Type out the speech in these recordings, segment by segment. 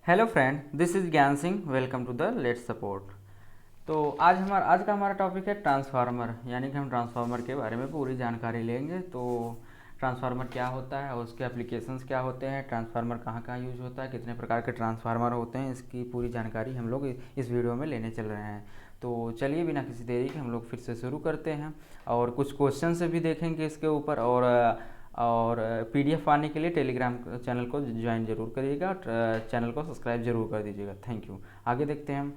Hello friend, this is Gyan Singh. Welcome to the let's support. तो आज का हमारा टॉपिक है ट्रांसफार्मर, यानी कि हम ट्रांसफार्मर के बारे में पूरी जानकारी लेंगे। तो ट्रांसफार्मर क्या होता है और उसके एप्लीकेशंस क्या होते हैं, ट्रांसफार्मर कहाँ कहाँ यूज होता है, कितने प्रकार के ट्रांसफार्मर होते हैं, इसकी पूरी जानकारी हम लोग इस वीडियो में लेने चल रहे हैं। तो चलिए बिना किसी देरी के हम लोग फिर से शुरू करते हैं और कुछ क्वेश्चन से भी देखेंगे इसके ऊपर। और पीडीएफ पाने के लिए टेलीग्राम चैनल को ज्वाइन जरूर करिएगा, चैनल को सब्सक्राइब जरूर कर दीजिएगा। Thank you. आगे देखते हैं हम।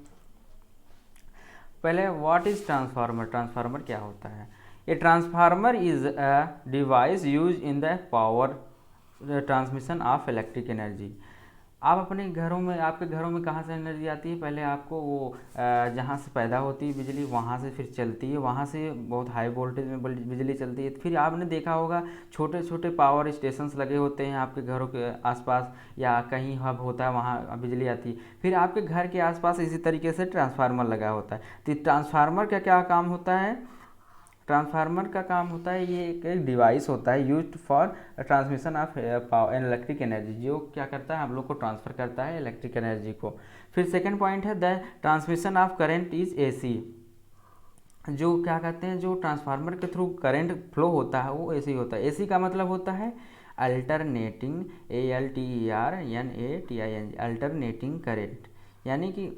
पहले व्हाट इज़ ट्रांसफार्मर। ट्रांसफार्मर क्या होता है? A transformer is a device use in the power transmission of electric energy. आप अपने घरों में, आपके घरों में कहाँ से एनर्जी आती है? पहले आपको वो जहाँ से पैदा होती है बिजली, वहाँ से फिर चलती है, वहाँ से बहुत हाई वोल्टेज में बिजली चलती है। फिर आपने देखा होगा छोटे छोटे पावर स्टेशंस लगे होते हैं आपके घरों के आसपास, या कहीं हब होता है वहाँ बिजली आती है। फिर आपके घर के आसपास इसी तरीके से ट्रांसफार्मर लगा होता है। तो ट्रांसफार्मर का क्या काम होता है? ट्रांसफार्मर का काम होता है, ये एक डिवाइस होता है used for transmission of electric energy, जो क्या करता है, हम लोग को ट्रांसफ़र करता है इलेक्ट्रिक एनर्जी को। फिर सेकंड पॉइंट है the transmission of current is AC. जो क्या कहते हैं, जो ट्रांसफार्मर के थ्रू करंट फ्लो होता है वो एसी होता है। एसी का मतलब होता है अल्टरनेटिंग, ALTERNATING, अल्टरनेटिंग करंट। यानी कि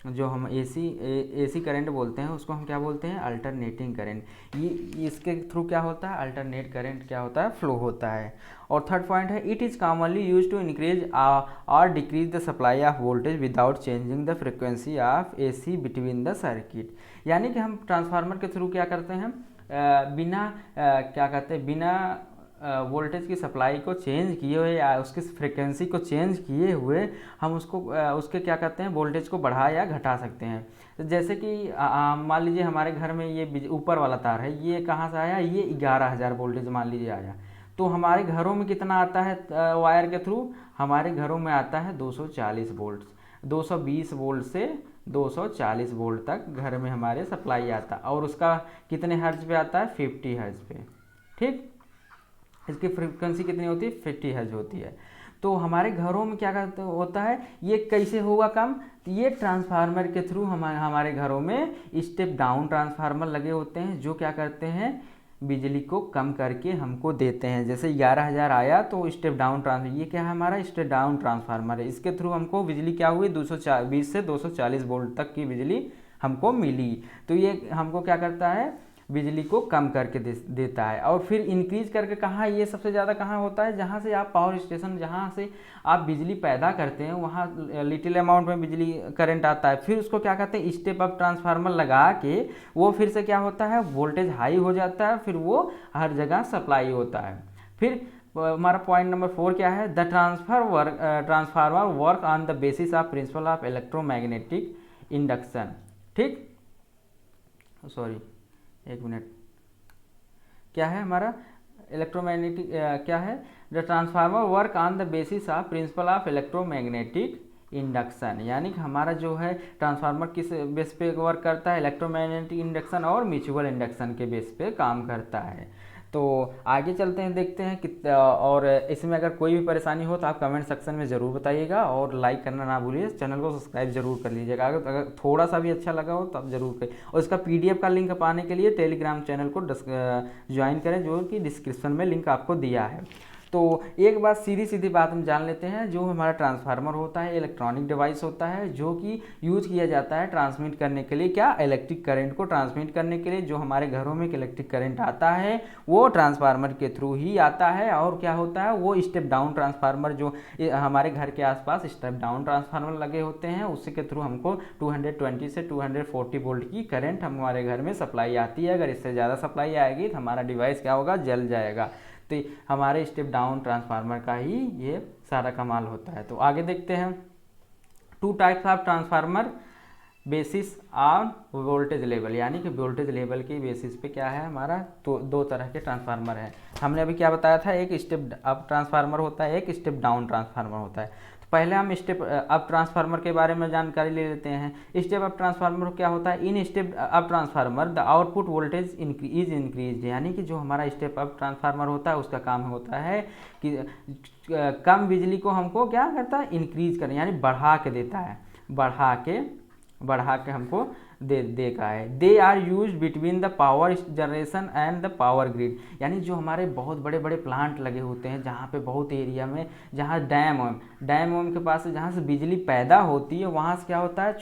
जो हम एसी करंट बोलते हैं उसको हम क्या बोलते हैं? Alternating current. ये इसके थ्रू क्या होता है? अल्टरनेट करंट क्या होता है? फ्लो होता है। और थर्ड पॉइंट है it is commonly use to increase और decrease the supply of voltage without changing the frequency of AC between the circuit. यानी कि हम ट्रांसफार्मर के थ्रू क्या करते हैं, क्या कहते हैं, बिना वोल्टेज की सप्लाई को चेंज किए हुए या उसकी फ्रिक्वेंसी को चेंज किए हुए हम उसको उसके क्या कहते हैं, वोल्टेज को बढ़ा या घटा सकते हैं। तो जैसे कि मान लीजिए हमारे घर में ये ऊपर वाला तार है, ये कहाँ से आया? ये 11,000 वोल्टेज मान लीजिए आया। तो हमारे घरों में कितना आता है वायर के थ्रू? हमारे घरों में आता है 240 वोल्ट। 220 वोल्ट से 240 वोल्ट तक घर में हमारे सप्लाई आता है। और उसका कितने हर्ज पे आता है? 50 हर्ज पे। ठीक, इसकी फ्रीक्वेंसी कितनी होती है? 50 हर्ज होती है। तो हमारे घरों में क्या होता है, ये कैसे होगा काम? तो ये ट्रांसफार्मर के थ्रू हमारे घरों में स्टेप डाउन ट्रांसफार्मर लगे होते हैं, जो क्या करते हैं, बिजली को कम करके हमको देते हैं। जैसे 11,000 आया तो स्टेप डाउन ट्रांसफार्मर, ये क्या है? हमारा स्टेप डाउन ट्रांसफार्मर है। इसके थ्रू हमको बिजली क्या हुई? 220 से 240 वोल्ट तक की बिजली हमको मिली। तो ये हमको क्या करता है? बिजली को कम करके देता है। और फिर इंक्रीज करके कहाँ, ये सबसे ज़्यादा कहाँ होता है? जहाँ से आप पावर स्टेशन, जहाँ से आप बिजली पैदा करते हैं, वहाँ लिटिल अमाउंट में बिजली करंट आता है। फिर उसको क्या कहते हैं, स्टेप अप ट्रांसफार्मर लगा के वो फिर से क्या होता है, वोल्टेज हाई हो जाता है, फिर वो हर जगह सप्लाई होता है। फिर हमारा पॉइंट नंबर 4 क्या है? The transformer work on the basis of principle of electromagnetic induction. ठीक, सॉरी एक मिनट, क्या है हमारा इलेक्ट्रोमैग्नेटिक, क्या है? The transformer work on the basis of principle of electromagnetic induction. यानी कि हमारा जो है ट्रांसफार्मर किस बेस पे वर्क करता है? इलेक्ट्रोमैग्नेटिक इंडक्शन और म्यूचुअल इंडक्शन के बेस पे काम करता है। तो आगे चलते हैं, देखते हैं कि और इसमें अगर कोई भी परेशानी हो तो आप कमेंट सेक्शन में ज़रूर बताइएगा और लाइक करना ना भूलिए, चैनल को सब्सक्राइब जरूर कर लीजिएगा। अगर थोड़ा सा भी अच्छा लगा हो तो आप ज़रूर करें। और इसका पीडीएफ का लिंक पाने के लिए टेलीग्राम चैनल को ज्वाइन करें, जो कि डिस्क्रिप्शन में लिंक आपको दिया है। तो एक बात, सीधी सीधी बात हम जान लेते हैं। जो हमारा ट्रांसफार्मर होता है इलेक्ट्रॉनिक डिवाइस होता है, जो कि यूज किया जाता है ट्रांसमिट करने के लिए, क्या? इलेक्ट्रिक करंट को ट्रांसमिट करने के लिए। जो हमारे घरों में इलेक्ट्रिक करंट आता है वो ट्रांसफार्मर के थ्रू ही आता है। और क्या होता है, वो स्टेप डाउन ट्रांसफार्मर, जो हमारे घर के आसपास स्टेप डाउन ट्रांसफार्मर लगे होते हैं, उसी के थ्रू हमको 220 से 240 वोल्ट की करंट हमारे घर में सप्लाई आती है। अगर इससे ज़्यादा सप्लाई आएगी तो हमारा डिवाइस क्या होगा? जल जाएगा। तो हमारे स्टेप डाउन ट्रांसफार्मर का ही ये सारा कमाल होता है। तो आगे देखते हैं। 2 types of transformer basis on voltage level. यानी कि वोल्टेज लेवल की बेसिस पे क्या है हमारा? तो 2 तरह के ट्रांसफार्मर हैं। हमने अभी क्या बताया था? एक स्टेप अप ट्रांसफार्मर होता है, एक स्टेप डाउन ट्रांसफार्मर होता है। पहले हम स्टेप अप ट्रांसफार्मर के बारे में जानकारी ले लेते हैं। स्टेप अप ट्रांसफार्मर क्या होता है? In step up transformer the output voltage is increase, यानी कि जो हमारा स्टेप अप ट्रांसफार्मर होता है उसका काम होता है कि कम बिजली को हमको क्या करता है? इंक्रीज करना, यानी बढ़ा के देता है, बढ़ा के हमको देगा है। They are used between the power generation and the power grid, यानी जो हमारे बहुत बड़े बड़े प्लांट लगे होते हैं जहाँ पे बहुत एरिया में, जहाँ डैम के पास जहाँ से बिजली पैदा होती है वहाँ से क्या होता है?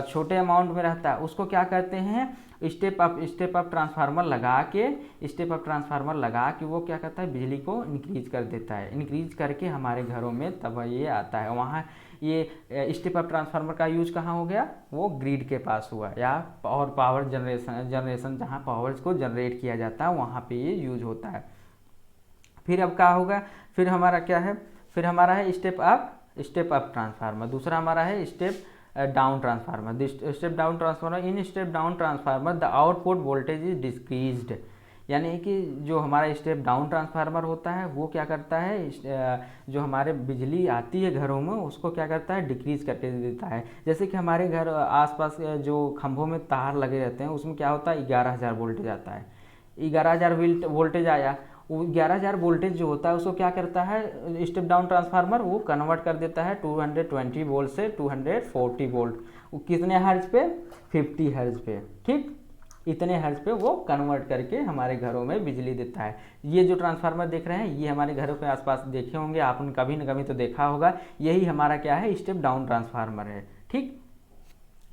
छोटे अमाउंट में रहता है, उसको क्या करते हैं? स्टेप अप ट्रांसफार्मर लगा के वो क्या करता है? बिजली को इंक्रीज कर देता है। इंक्रीज करके हमारे घरों में तब ये आता है। वहाँ ये स्टेप अप ट्रांसफार्मर का यूज कहाँ हो गया? वो ग्रिड के पास हुआ, या और पावर जनरेशन जहाँ पावर्स को जनरेट किया जाता है वहाँ पे ये यूज होता है। फिर अब क्या होगा? फिर हमारा क्या है? फिर हमारा है स्टेप अप ट्रांसफार्मर। दूसरा हमारा है step down transformer. Step down transformer, in step down transformer the output voltage is decreased, यानी कि जो हमारा स्टेप डाउन ट्रांसफार्मर होता है वो क्या करता है? जो हमारे बिजली आती है घरों में उसको क्या करता है? डिक्रीज करके देता है। जैसे कि हमारे घर आसपास जो खंभों में तार लगे रहते हैं उसमें क्या होता है? 11,000 वोल्टेज आता है। 11,000 वोल्टेज आया, वो 11,000 वोल्टेज जो होता है उसको क्या करता है? स्टेप डाउन ट्रांसफार्मर वो कन्वर्ट कर देता है 220 वोल्ट से 240 वोल्ट। वो कितने हर्ट्ज पे? 50 हर्ट्ज पे, ठीक, इतने हर्ट्ज पे वो कन्वर्ट करके हमारे घरों में बिजली देता है। ये जो ट्रांसफार्मर देख रहे हैं ये हमारे घरों के आसपास देखे होंगे आपने, कभी न कभी तो देखा होगा। यही हमारा क्या है? स्टेप डाउन ट्रांसफार्मर है, ठीक।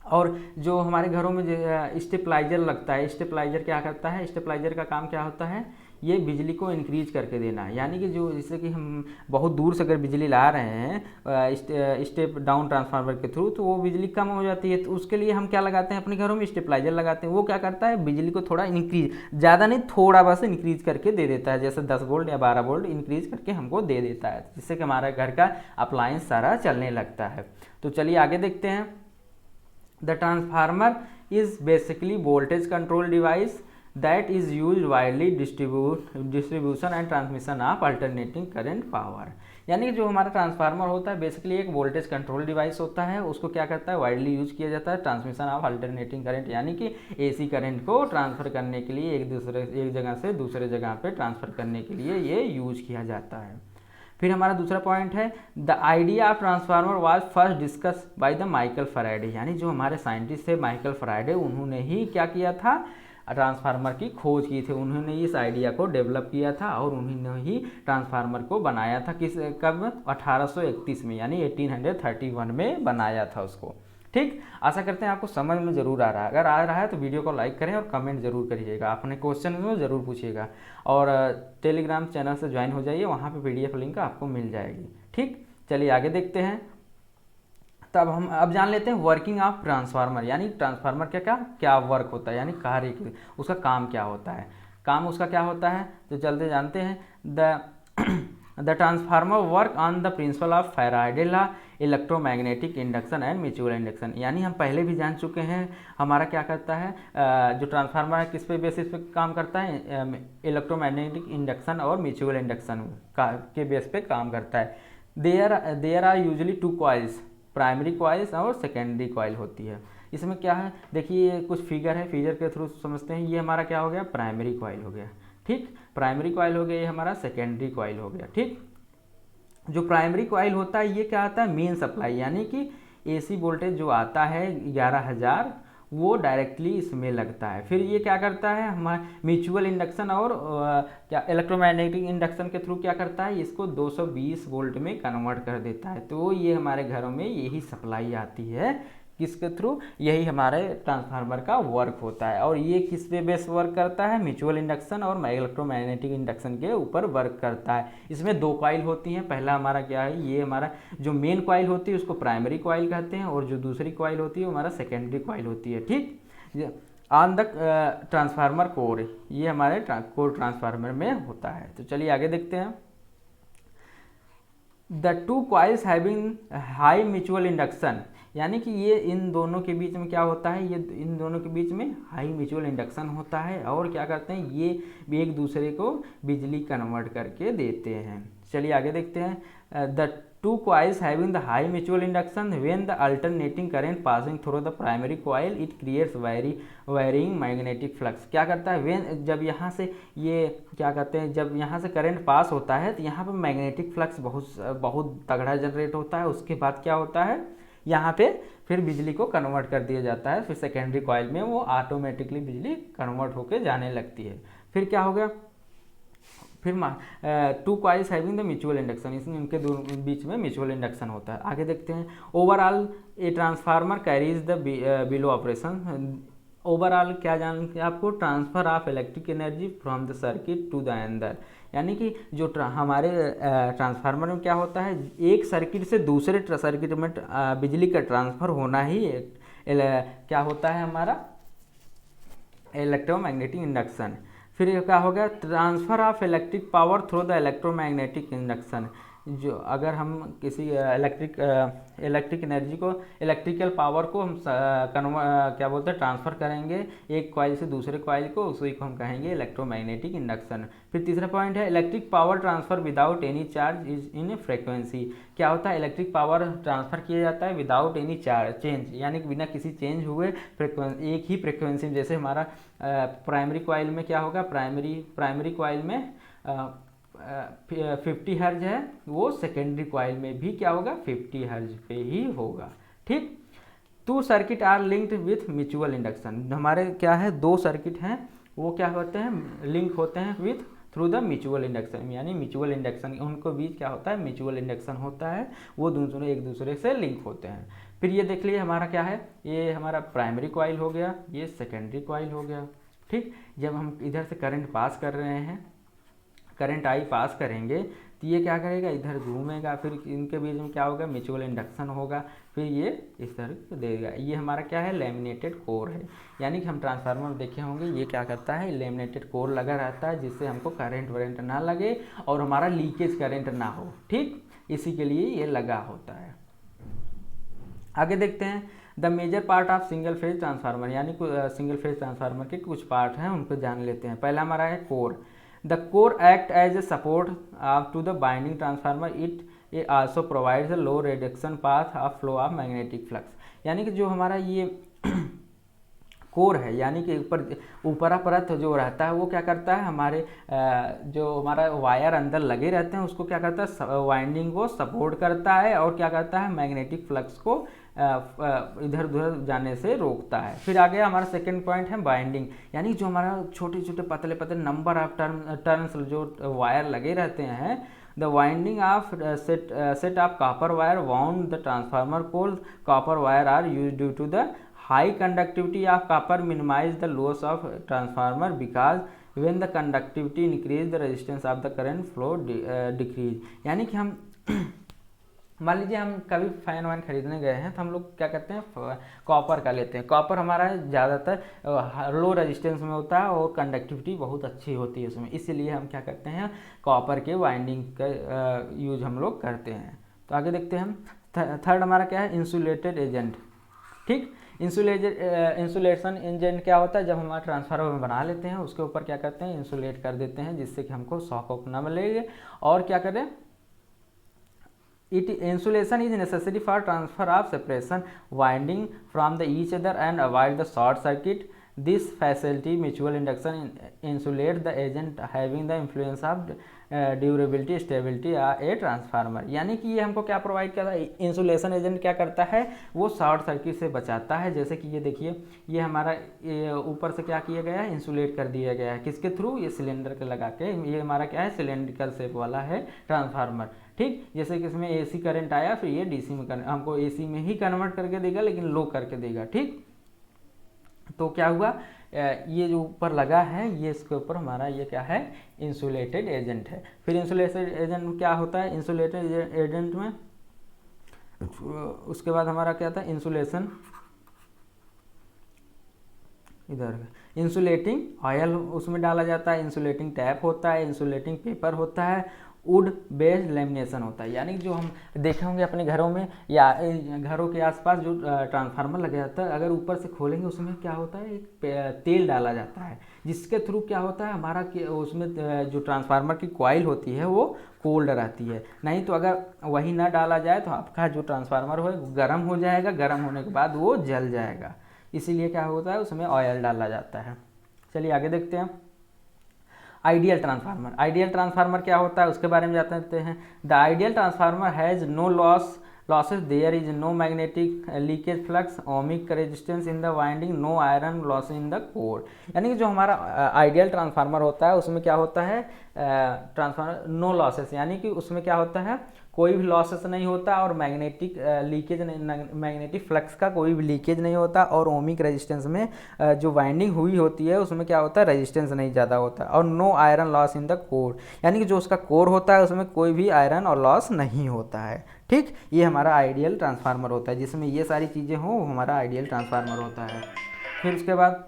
और जो हमारे घरों में स्टेपलाइजर लगता है, स्टेपलाइजर क्या करता है? स्टेपलाइजर का काम क्या होता है? ये बिजली को इंक्रीज करके देना, यानी कि जो जैसे कि हम बहुत दूर से अगर बिजली ला रहे हैं स्टेप डाउन ट्रांसफार्मर के थ्रू, तो वो बिजली कम हो जाती है, तो उसके लिए हम क्या लगाते हैं? अपने घरों में स्टेपलाइजर लगाते हैं। वो क्या करता है? बिजली को थोड़ा इंक्रीज, ज़्यादा नहीं, थोड़ा बस इंक्रीज करके दे देता है, जैसे 10 वोल्ट या 12 वोल्ट इंक्रीज करके हमको दे देता है, जिससे कि हमारा घर का अप्लायंस सारा चलने लगता है। तो चलिए आगे देखते हैं। The transformer is basically voltage control device that is used widely distribution and transmission of alternating current power, यानी कि जो हमारा ट्रांसफार्मर होता है बेसिकली एक वोल्टेज कंट्रोल डिवाइस होता है। उसको क्या करता है? वाइडली यूज किया जाता है ट्रांसमिशन ऑफ अल्टरनेटिंग करंट, यानी कि एसी करंट को ट्रांसफर करने के लिए एक जगह से दूसरे जगह पे ट्रांसफर करने के लिए ये यूज किया जाता है। फिर हमारा दूसरा पॉइंट है the idea of transformer was first discuss by the Michael Faraday, यानी जो हमारे साइंटिस्ट थे माइकल फैराडे, उन्होंने ही क्या किया था? ट्रांसफार्मर की खोज की थी। उन्होंने इस आइडिया को डेवलप किया था और उन्होंने ही ट्रांसफार्मर को बनाया था। कब? 1831 में, यानी 1831 में बनाया था उसको, ठीक। आशा करते हैं आपको समझ में ज़रूर आ रहा है। अगर आ रहा है तो वीडियो को लाइक करें और कमेंट ज़रूर करिएगा, अपने क्वेश्चन में ज़रूर पूछिएगा, और टेलीग्राम चैनल से ज्वाइन हो जाइए, वहाँ पे PDF लिंक आपको मिल जाएगी, ठीक। चलिए आगे देखते हैं। तब हम अब जान लेते हैं वर्किंग ऑफ ट्रांसफार्मर, यानी ट्रांसफार्मर क्या वर्क होता है, यानी कार्य, उसका काम क्या होता है, काम उसका क्या होता है। तो चलते जानते हैं। The transformer work on the principle of Faraday law, electromagnetic induction and mutual induction, यानी हम पहले भी जान चुके हैं हमारा क्या करता है जो ट्रांसफार्मर है किस पे बेसिस पे काम करता है? इलेक्ट्रोमैग्नेटिक इंडक्शन और म्यूचुअल इंडक्शन के बेस पे काम करता है। There are usually 2 coils, primary coils और सेकेंडरी कॉइल होती है। इसमें क्या है? देखिए कुछ फिगर है, फिगर के थ्रू समझते हैं। ये हमारा क्या हो गया? प्राइमरी कॉइल हो गया, ठीक। प्राइमरी कॉइल हो गया, ये हमारा सेकेंडरी कॉइल हो गया, ठीक। जो प्राइमरी कॉइल होता है ये क्या आता है? मेन सप्लाई, यानी कि AC वोल्टेज जो आता है 11,000 वो डायरेक्टली इसमें लगता है। फिर ये क्या करता है? हमारा म्यूचुअल इंडक्शन और क्या इलेक्ट्रोमैग्नेटिक इंडक्शन के थ्रू क्या करता है? इसको 220 वोल्ट में कन्वर्ट कर देता है। तो ये हमारे घरों में यही सप्लाई आती है, किसके थ्रू? यही हमारे ट्रांसफार्मर का वर्क होता है। और ये किस पे बेस वर्क करता है? म्यूचुअल इंडक्शन और इलेक्ट्रोमैग्नेटिक इंडक्शन के ऊपर वर्क करता है। इसमें 2 कॉइल होती हैं। पहला हमारा क्या है? ये हमारा जो मेन कॉइल होती है उसको प्राइमरी कॉइल कहते हैं, और जो दूसरी कॉइल होती है वो हमारा सेकेंडरी कॉइल होती है, ठीक। ऑन द ट्रांसफार्मर कोर, ये हमारे कोर ट्रांसफार्मर में होता है। तो चलिए आगे देखते हैं। The 2 coils having high mutual induction, यानी कि ये इन दोनों के बीच में क्या होता है, ये इन दोनों के बीच में हाई म्यूचुअल इंडक्शन होता है, और क्या करते हैं ये भी एक दूसरे को बिजली कन्वर्ट करके देते हैं। चलिए आगे देखते हैं। The two coils having the high mutual induction when the alternating current passing through the primary coil it creates wiring magnetic flux. क्या करता है, व्हेन जब यहाँ से ये क्या करते हैं, जब यहाँ से करंट पास होता है तो यहाँ पर मैग्नेटिक फ्लक्स बहुत तगड़ा जनरेट होता है। उसके बाद क्या होता है, यहाँ पे फिर बिजली को कन्वर्ट कर दिया जाता है, फिर सेकेंडरी कॉइल में वो ऑटोमेटिकली बिजली कन्वर्ट होकर जाने लगती है। फिर क्या हो गया, फिर two coils having the mutual induction, इसमें इनके दोनों बीच में म्यूचुअल इंडक्शन होता है। आगे देखते हैं। Overall a transformer carries the below operation. Overall क्या जानते हैं आपको, transfer of electric energy from the circuit to the अंदर, यानी कि जो हमारे ट्रांसफार्मर में क्या होता है, एक सर्किट से दूसरे सर्किट में बिजली का ट्रांसफ़र होना ही क्या होता है हमारा इलेक्ट्रोमैग्नेटिक इंडक्शन। फिर ये क्या हो गया, transfer of electric power through the electromagnetic induction. जो अगर हम किसी इलेक्ट्रिक एनर्जी को, इलेक्ट्रिकल पावर को हम क्या बोलते हैं, ट्रांसफ़र करेंगे एक कॉइल से दूसरे कॉइल को, उसी को हम कहेंगे इलेक्ट्रोमैग्नेटिक इंडक्शन। फिर तीसरा पॉइंट है electric power transfer without any charge is in frequency. क्या होता है, इलेक्ट्रिक पावर ट्रांसफ़र किया जाता है विदाउट एनी चेंज, यानी कि बिना किसी चेंज हुए फ्रीक्वेंसी, एक ही फ्रीक्वेंसी में। जैसे हमारा प्राइमरी कॉइल में क्या होगा, प्राइमरी कॉइल में 50 हर्ज है, वो सेकेंडरी कॉइल में भी क्या होगा 50 हर्ज पे ही होगा। ठीक, two circuit are linked with mutual induction. हमारे क्या है, दो सर्किट हैं, वो क्या होते हैं, लिंक होते हैं with through the mutual induction, यानी म्यूचुअल इंडक्शन, उनको बीच क्या होता है, म्यूचुअल इंडक्शन होता है, वो दोनों एक दूसरे से लिंक होते हैं। फिर ये देख लीजिए हमारा क्या है, ये हमारा प्राइमरी कॉइल हो गया, ये सेकेंडरी कॉइल हो गया। ठीक, जब हम इधर से करंट पास कर रहे हैं, करंट आई पास करेंगे तो ये क्या करेगा, इधर घूमेगा, फिर इनके बीच में क्या होगा, म्यूचुअल इंडक्शन होगा, फिर ये इस तरह देगा। ये हमारा क्या है, लेमिनेटेड कोर है, यानी कि हम ट्रांसफार्मर देखे होंगे, ये क्या करता है, लेमिनेटेड कोर लगा रहता है, जिससे हमको करंट वरेंट ना लगे और हमारा लीकेज करंट ना हो। ठीक, इसी के लिए ये लगा होता है। आगे देखते हैं। The major part of single phase transformer, यानी सिंगल फेज ट्रांसफार्मर के कुछ पार्ट हैं, उनको जान लेते हैं। पहला हमारा है core. The core act as a support to the binding transformer. It also provides a low reduction path of flow of magnetic flux. यानी कि जो हमारा ये कोर है, यानी कि ऊपरा परत जो रहता है, वो क्या करता है, हमारे जो हमारा वायर अंदर लगे रहते हैं उसको क्या करता है, वाइंडिंग को सपोर्ट करता है, और क्या करता है, मैग्नेटिक फ्लक्स को इधर उधर जाने से रोकता है। फिर आगे हमारा सेकंड पॉइंट है बाइंडिंग, यानी जो हमारा छोटे छोटे पतले पतले नंबर ऑफ टर्न्स जो वायर लगे रहते हैं, the winding of set of copper wire wound the transformer core copper wire are used due to the high conductivity of copper minimize the loss of transformer because when the conductivity increase the resistance of the current flow decrease। यानी कि हम मान लीजिए हम कभी fan van खरीदने गए हैं तो हम लोग क्या करते हैं, कॉपर का लेते हैं। कॉपर हमारा ज़्यादातर लो रेजिस्टेंस में होता है और कंडक्टिविटी बहुत अच्छी होती है उसमें, इसीलिए हम क्या करते हैं, कॉपर के वाइंडिंग का यूज हम लोग करते हैं। तो आगे देखते हैं हम। थर्ड हमारा क्या है, इंसुलेटेड एजेंट। ठीक, इंसुलेशन एजेंट क्या होता है, जब हमारा ट्रांसफार्मर बना लेते हैं उसके ऊपर क्या करते हैं, इंसुलेट कर देते हैं, जिससे कि हमको शॉक ऑफ ना मिलेगा। और क्या करें, insulation is necessary for transfer of separation winding from the each other and avoid the short circuit. This facility mutual induction insulate the agent having the influence of durability stability a transformer. यानी कि ये हमको क्या provide करता है, insulation agent क्या करता है, वो शॉर्ट सर्किट से बचाता है। जैसे कि ये देखिए, ये हमारा ऊपर से क्या किया गया है, इंसुलेट कर दिया गया है, किसके थ्रू, ये सिलेंडर के लगा के। ये हमारा क्या है, सिलेंड्रिकल शेप वाला है ट्रांसफार्मर। ठीक, जैसे कि इसमें एसी करंट आया, फिर ये डीसी में हमको एसी में ही कन्वर्ट करके देगा, लेकिन लो करके देगा। ठीक, तो क्या हुआ, ये जो ऊपर लगा है, ये इसके ऊपर हमारा ये क्या है, इंसुलेटेड एजेंट है। फिर इंसुलेटेड एजेंट में क्या होता है, इंसुलेटेड एजेंट में उसके बाद हमारा क्या था, इंसुलेशन इधर इंसुलेटिंग ऑयल उसमें डाला जाता है, इंसुलेटिंग टैप होता है, इंसुलेटिंग पेपर होता है, वुड बेस्ड लेमिनेशन होता है। यानी जो हम देखे होंगे अपने घरों में या घरों के आसपास जो ट्रांसफार्मर लगा जाता है, अगर ऊपर से खोलेंगे उसमें क्या होता है, एक तेल डाला जाता है, जिसके थ्रू क्या होता है हमारा उसमें जो ट्रांसफार्मर की कॉइल होती है वो कोल्ड रहती है। नहीं तो अगर वही ना डाला जाए तो आपका जो ट्रांसफार्मर हो गर्म हो जाएगा, गर्म होने के बाद वो जल जाएगा। इसीलिए क्या होता है उसमें ऑयल डाला जाता है। चलिए आगे देखते हैं। आइडियल ट्रांसफार्मर, आइडियल ट्रांसफार्मर क्या होता है उसके बारे में जानते हैं। The ideal transformer has no losses, there is no magnetic leakage flux, ohmic resistance in the winding, no iron loss in the core. यानी कि जो हमारा आइडियल ट्रांसफार्मर होता है उसमें क्या होता है, ट्रांसफार्मर नो लॉसेस, यानी कि उसमें क्या होता है कोई भी लॉसेस नहीं होता और मैग्नेटिक लीकेज मैग्नेटिक फ्लक्स का कोई भी लीकेज नहीं होता, और ओमिक रेजिस्टेंस में जो वाइंडिंग हुई होती है उसमें क्या होता है रेजिस्टेंस नहीं ज़्यादा होता, और no iron loss in the core, यानी कि जो उसका कोर होता है उसमें कोई भी आयरन और लॉस नहीं होता है। ठीक, ये हमारा आइडियल ट्रांसफार्मर होता है, जिसमें ये सारी चीज़ें हों वो हमारा आइडियल ट्रांसफार्मर होता है। फिर उसके बाद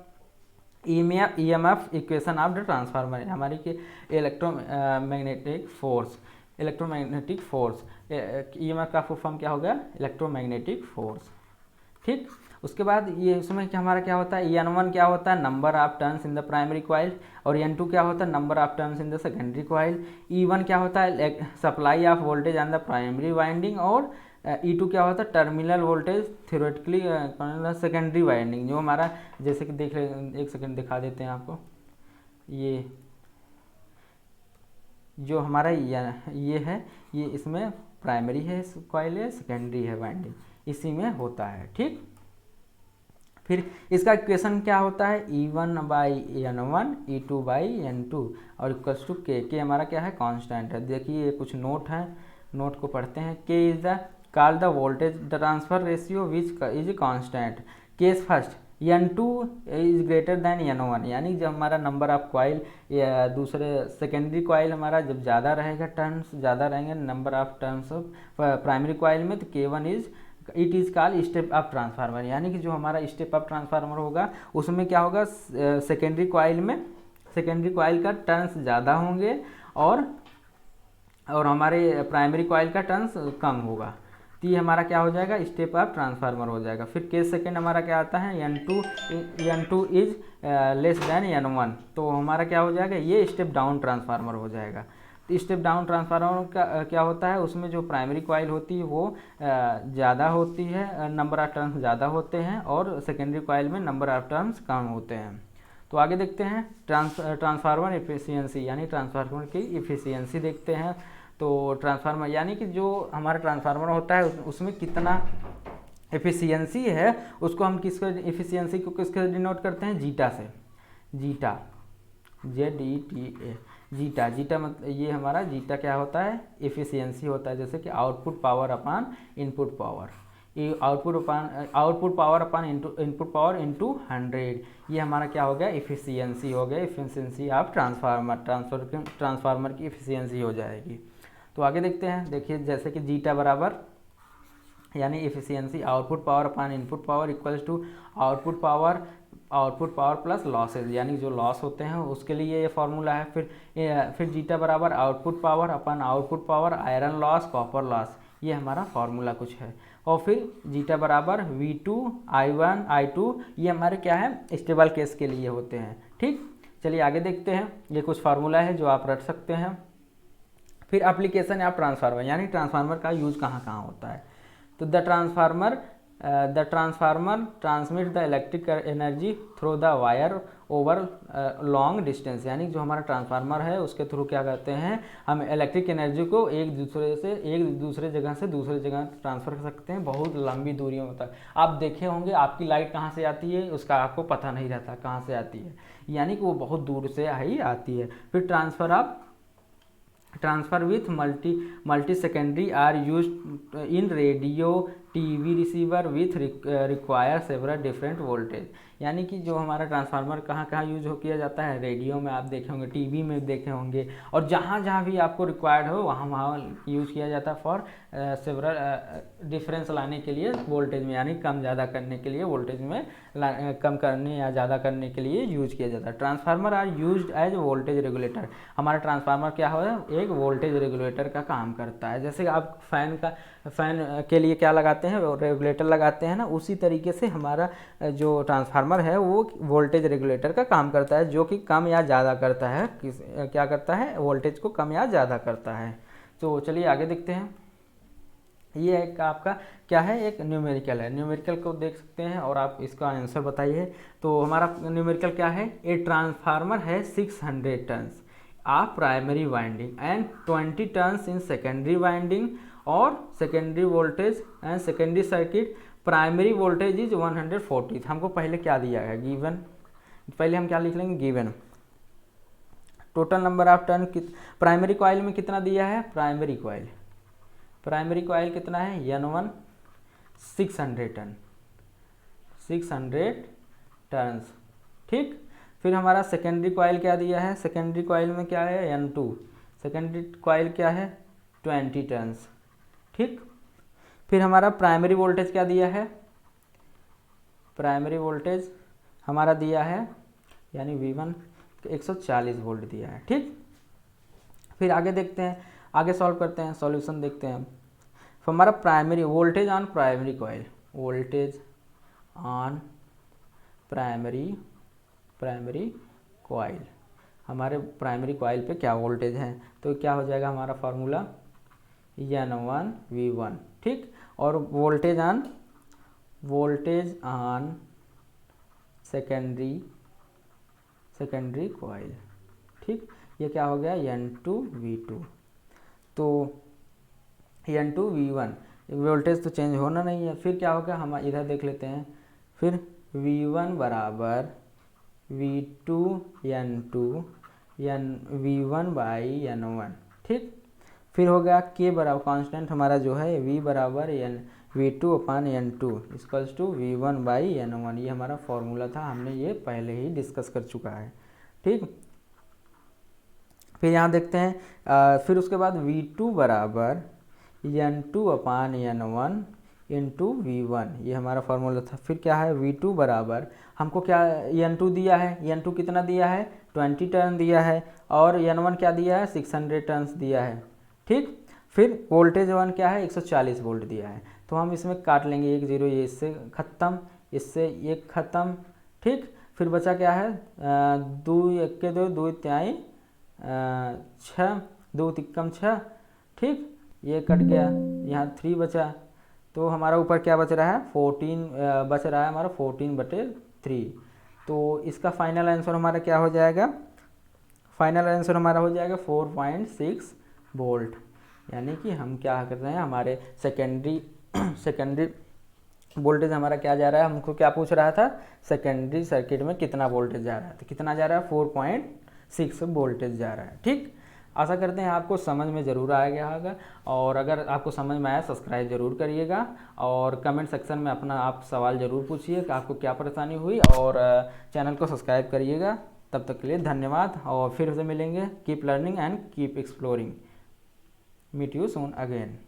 EMF equation of the transformer, हमारी कि electromagnetic force, electromagnetic force EMF का फुल फॉर्म क्या हो गया, इलेक्ट्रोमैग्नेटिक फोर्स। ठीक, उसके बाद ये इसमें क्या हमारा क्या होता है, N1 क्या होता है number of turns in the primary coil, और N2 क्या होता है number of turns in the secondary coil. E1 क्या होता है supply of voltage on the primary winding, और E2 क्या होता है terminal voltage theoretically secondary winding. जो हमारा जैसे कि देख रहे, एक सेकेंड दिखा देते हैं आपको, ये जो हमारा ये है, ये इसमें प्राइमरी है कॉइल है, सेकेंडरी है वाइंडिंग, इसी में होता है। ठीक, फिर इसका इक्वेशन क्या होता है E1/N1 E2/N2 और इक्वल्स टू के हमारा क्या है कांस्टेंट है। देखिए ये कुछ नोट है, नोट को पढ़ते हैं। के is the call the voltage transfer ratio which is constant. Case first N2 is greater than N1, यानी जब हमारा नंबर ऑफ कॉइल या दूसरे सेकेंडरी कॉइल हमारा जब ज़्यादा रहेगा, टर्न्स ज़्यादा रहेंगे number of turns of primary coil में, तो K1 it is called step up transformer, यानी कि जो हमारा स्टेप अप ट्रांसफार्मर होगा उसमें क्या होगा सेकेंडरी कॉइल में, सेकेंडरी कॉइल का टर्न्स ज़्यादा होंगे और हमारे प्राइमरी कॉइल का टर्न्स कम होगा, तो ये हमारा क्या हो जाएगा स्टेप अप ट्रांसफार्मर हो जाएगा। फिर केस सेकेंड हमारा क्या आता है N2 is less than N1, तो हमारा क्या हो जाएगा ये स्टेप डाउन ट्रांसफार्मर हो जाएगा। तो स्टेप डाउन ट्रांसफार्मर का क्या होता है, उसमें जो प्राइमरी कॉइल होती है वो ज़्यादा होती है, नंबर ऑफ टर्न्स ज़्यादा होते हैं, और सेकेंडरी कॉइल में नंबर ऑफ टर्न्स कम होते हैं। तो आगे देखते हैं ट्रांसफार्मर एफिशिएंसी, यानी ट्रांसफार्मर की एफिशिएंसी देखते हैं। तो ट्रांसफार्मर यानी कि जो हमारा ट्रांसफार्मर होता है उसमें कितना एफिशिएंसी है, उसको हम किसको एफिशिएंसी को किसके डिनोट करते हैं, जीटा से। जीटा ZETA, जीटा, जीटा मतलब ये हमारा जीटा क्या होता है एफिशिएंसी होता है, जैसे कि output power upon input power, ये output power upon input power into 100, ये हमारा क्या हो गया एफिशिएंसी हो गया, एफिशिएंसी ऑफ ट्रांसफार्मर की एफिशिएंसी हो जाएगी। तो आगे देखते हैं, देखिए जैसे कि जीटा बराबर यानी efficiency output power upon input power equals to output power plus losses, यानी जो लॉस होते हैं उसके लिए ये फार्मूला है। फिर जीटा बराबर output power upon output power iron loss copper loss, ये हमारा फार्मूला कुछ है। और फिर जीटा बराबर V2 I1 I2, ये हमारे क्या है स्टेबल केस के लिए होते हैं। ठीक, चलिए आगे देखते हैं, ये कुछ फार्मूला है जो आप रट सकते हैं। फिर एप्लीकेशन ऑफ ट्रांसफार्मर, यानी ट्रांसफार्मर का यूज कहाँ कहाँ होता है। तो the transformer transmit the electric energy through the wire over long distance, यानी जो हमारा ट्रांसफार्मर है उसके थ्रू क्या करते हैं हम इलेक्ट्रिक एनर्जी को एक दूसरे जगह से दूसरे जगह ट्रांसफ़र कर सकते हैं, बहुत लंबी दूरियों तक। आप देखे होंगे आपकी लाइट कहाँ से आती है उसका आपको पता नहीं रहता कहाँ से आती है, यानी कि वो बहुत दूर से ही आती है। फिर transfer with multi secondary are used in radio TV receiver with require several different voltage. यानी कि जो हमारा ट्रांसफार्मर कहाँ कहाँ यूज हो किया जाता है, रेडियो में आप देखे होंगे, टीवी में देखे होंगे, और जहाँ जहाँ भी आपको रिक्वायर्ड हो वहाँ वहाँ यूज़ किया जाता है फॉर सेवरल डिफरेंस लाने के लिए वोल्टेज में, यानी कम ज़्यादा करने के लिए वोल्टेज में कम करने या ज़्यादा करने के लिए यूज किया जाता है। Transformer are used as voltage regulator. हमारा ट्रांसफार्मर क्या हो एक वोल्टेज रेगुलेटर का काम करता है। जैसे आप फैन के लिए क्या लगाते हैं, रेगुलेटर लगाते हैं ना, उसी तरीके से हमारा जो ट्रांसफार्मर है वो वोल्टेज रेगुलेटर का काम करता है, जो कि कम या ज़्यादा करता है, क्या करता है, वोल्टेज को कम या ज़्यादा करता है। तो चलिए आगे देखते हैं। ये एक आपका क्या है, एक न्यूमेरिकल है। न्यूमेरिकल को देख सकते हैं और आप इसका आंसर बताइए। तो हमारा न्यूमेरिकल क्या है, ए ट्रांसफार्मर है 600 turns of primary winding and 20 turns in secondary winding और secondary voltage and secondary circuit, primary voltage is 140। हमको पहले क्या दिया है, गिवन, पहले हम क्या लिख लेंगे, given total number of turn primary coil में कितना दिया है, प्राइमरी कॉइल कितना है, N1 600 टर्न, 600 टर्न्स, ठीक। फिर हमारा सेकेंडरी कॉइल क्या दिया है, सेकेंडरी कॉइल में क्या है, N2, सेकेंडरी कॉइल क्या है, 20 टर्न्स, ठीक। फिर हमारा प्राइमरी वोल्टेज क्या दिया है, प्राइमरी वोल्टेज हमारा दिया है यानी V1 140 वोल्ट दिया है, ठीक। फिर आगे देखते हैं, आगे सॉल्व करते हैं, सॉल्यूशन देखते हैं। तो हमारा primary voltage on primary coil, voltage on primary coil, हमारे प्राइमरी कॉइल पे क्या वोल्टेज है, तो क्या हो जाएगा हमारा फार्मूला N1 V1, ठीक। और वोल्टेज ऑन सेकेंडरी कॉइल, ठीक। ये क्या हो गया, N2 V2। तो N2 V1, वोल्टेज तो चेंज होना नहीं है। फिर क्या होगा, हम इधर देख लेते हैं। फिर V1 बराबर V2 N2 V1 by N1, ठीक। फिर हो गया K बराबर कांस्टेंट हमारा जो है V बराबर V2 upon N2 equals to V1 by N1। ये हमारा फॉर्मूला था, हमने ये पहले ही डिस्कस कर चुका है, ठीक। फिर यहाँ देखते हैं, फिर उसके बाद V2 बराबर N2 अपान N1 इंटू V1, ये हमारा फार्मूला था। फिर क्या है, V2 बराबर हमको क्या N2 दिया है, N2 कितना दिया है, 20 टर्न दिया है, और N1 क्या दिया है, 600 टर्न्स दिया है, ठीक। फिर वोल्टेज 1 क्या है, 140 वोल्ट दिया है। तो हम इसमें काट लेंगे 1 0, ये इससे ख़त्म, इससे एक ख़त्म, ठीक। फिर बचा क्या है, 2 1 के 2 2 त्याई 6, 2 तिक्कम 6, ठीक। ये कट गया, यहाँ 3 बचा, तो हमारा ऊपर क्या बच रहा है, 14 बच रहा है हमारा 14/3। तो इसका फाइनल आंसर हमारा क्या हो जाएगा, फाइनल आंसर हमारा हो जाएगा 4.6 वोल्ट। यानी कि हम क्या कर रहे हैं, हमारे सेकेंडरी वोल्टेज हमारा क्या जा रहा है, हमको क्या पूछ रहा था, सेकेंडरी सर्किट में कितना वोल्टेज जा रहा है, तो कितना जा रहा है, 4.6 वोल्टेज जा रहा है, ठीक। आशा करते हैं आपको समझ में ज़रूर आ गया होगा, और अगर आपको समझ में आया सब्सक्राइब ज़रूर करिएगा, और कमेंट सेक्शन में अपना आप सवाल ज़रूर पूछिए कि आपको क्या परेशानी हुई, और चैनल को सब्सक्राइब करिएगा। तब तक के लिए धन्यवाद, और फिर से मिलेंगे। Keep learning and keep exploring. Meet you soon again.